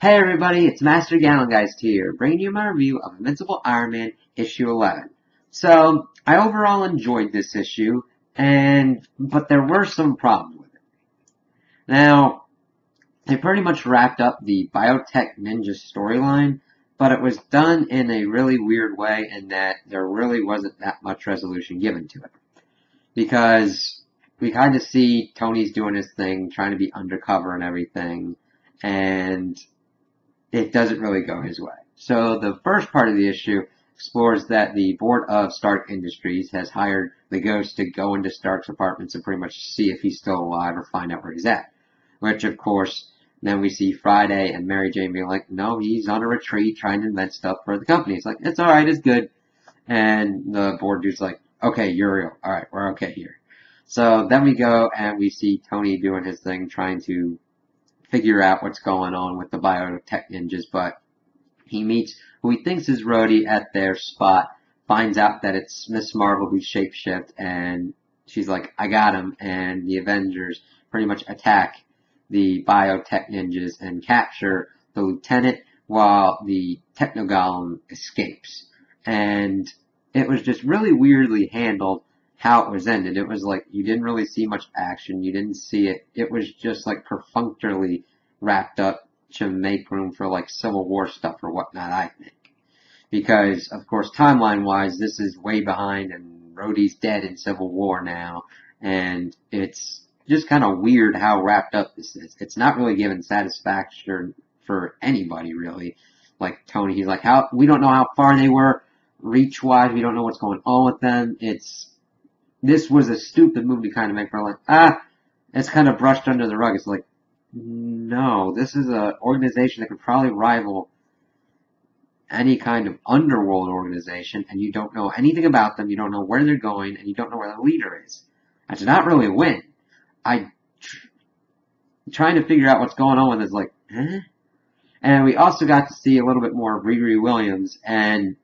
Hey everybody, it's Master Gallon Geist here, bringing you my review of Invincible Iron Man issue 11. So, I overall enjoyed this issue, but there were some problems with it. Now, they pretty much wrapped up the Biotech Ninja storyline, but it was done in a really weird way in that there really wasn't that much resolution given to it. Because we kind of see Tony's doing his thing, trying to be undercover and everything, and it doesn't really go his way. So the first part of the issue explores that the board of Stark Industries has hired the Ghost to go into Stark's apartments and pretty much see if he's still alive or find out where he's at. Which, of course, then we see Friday and Mary Jane being like, no, he's on a retreat trying to invent stuff for the company. It's like, it's alright, it's good. And the board dude's like, okay, you're real. Alright, we're okay here. So then we go and we see Tony doing his thing, trying to figure out what's going on with the biotech ninjas, but he meets who he thinks is Rhodey at their spot, finds out that it's Miss Marvel who's shapeshift, and she's like, I got him, and the Avengers pretty much attack the biotech ninjas and capture the lieutenant while the Techno-Golem escapes. And it was just really weirdly handled how it was ended. It was like you didn't really see much action. You didn't see it. It was just like perfunctorily wrapped up to make room for like Civil War stuff or whatnot, I think. Because, of course, timeline-wise, this is way behind and Rhodey's dead in Civil War now. And it's just kind of weird how wrapped up this is. It's not really giving satisfaction for anybody, really. Like Tony, he's like, we don't know how far they were reach-wise. We don't know what's going on with them. This was a stupid move to kind of make her like, it's kind of brushed under the rug. It's like, no, this is an organization that could probably rival any kind of underworld organization, and you don't know anything about them, you don't know where they're going, and you don't know where the leader is. That's not really a win. Trying to figure out what's going on with this, like, eh? And we also got to see a little bit more of Riri Williams, and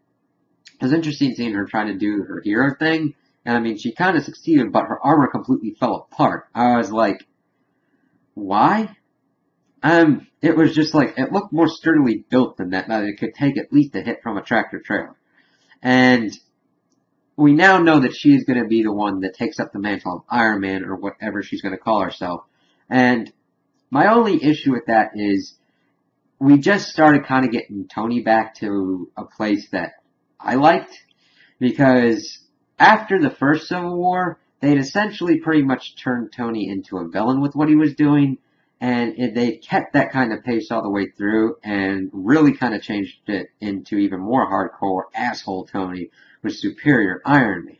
it was interesting seeing her trying to do her hero thing. And I mean, she kind of succeeded, but her armor completely fell apart. I was like, why? It was just like, it looked more sturdily built than that it could take at least a hit from a tractor trailer. And we now know that she is going to be the one that takes up the mantle of Iron Man, or whatever she's going to call herself. And my only issue with that is, we just started kind of getting Tony back to a place that I liked, because after the first Civil War, they'd essentially pretty much turned Tony into a villain with what he was doing, and they kept that kind of pace all the way through, and really kind of changed it into even more hardcore asshole Tony with Superior Iron Man.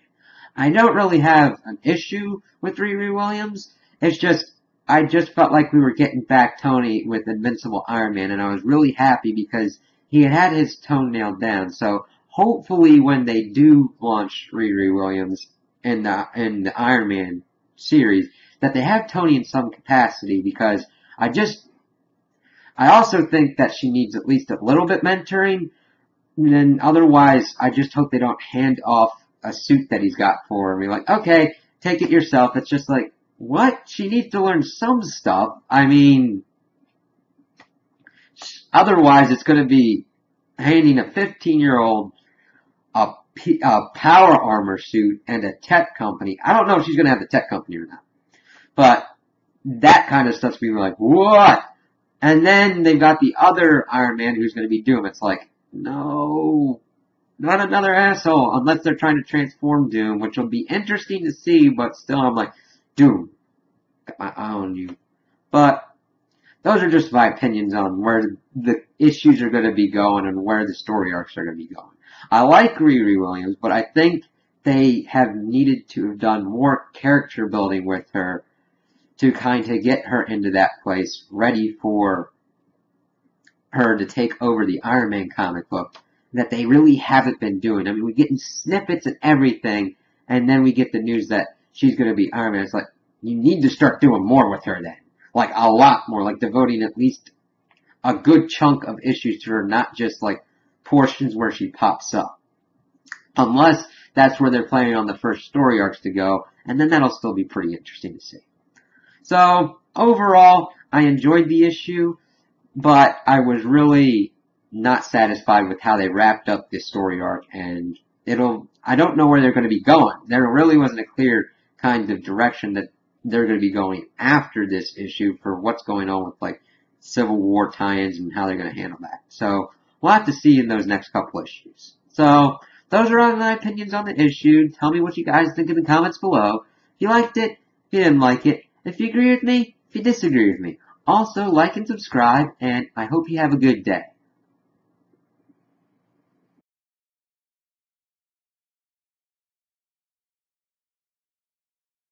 I don't really have an issue with Riri Williams. It's just, I just felt like we were getting back Tony with Invincible Iron Man, and I was really happy because he had his tone nailed down. So hopefully when they do launch Riri Williams in the Iron Man series, that they have Tony in some capacity, because I also think that she needs at least a little bit mentoring, and then otherwise I just hope they don't hand off a suit that he's got for her and be like, okay, take it yourself. It's just like, what? She needs to learn some stuff. I mean, otherwise it's going to be handing a 15-year-old a power armor suit and a tech company. I don't know if she's going to have the tech company or not. But that kind of stuff's being like, what? And then they've got the other Iron Man who's going to be Doom. It's like, no, not another asshole, unless they're trying to transform Doom, which will be interesting to see, but still I'm like, Doom, got my eye on you. But those are just my opinions on where the issues are going to be going and where the story arcs are going to be going. I like Riri Williams, but I think they have needed to have done more character building with her to kind of get her into that place, ready for her to take over the Iron Man comic book, that they really haven't been doing. I mean, we're getting snippets and everything, and then we get the news that she's going to be Iron Man. It's like, you need to start doing more with her then. Like, a lot more. Like, devoting at least a good chunk of issues to her, not just, like, portions where she pops up. Unless that's where they're planning on the first story arcs to go, and then that'll still be pretty interesting to see. So, overall, I enjoyed the issue. but I was really not satisfied with how they wrapped up this story arc, and I don't know where they're going to be going. There really wasn't a clear kind of direction that they're going to be going after this issue for what's going on with like Civil War tie-ins and how they're going to handle that. So we'll have to see in those next couple issues. So those are all my opinions on the issue. Tell me what you guys think in the comments below. If you liked it, if you didn't like it, if you agree with me, if you disagree with me. Also, like and subscribe, and I hope you have a good day.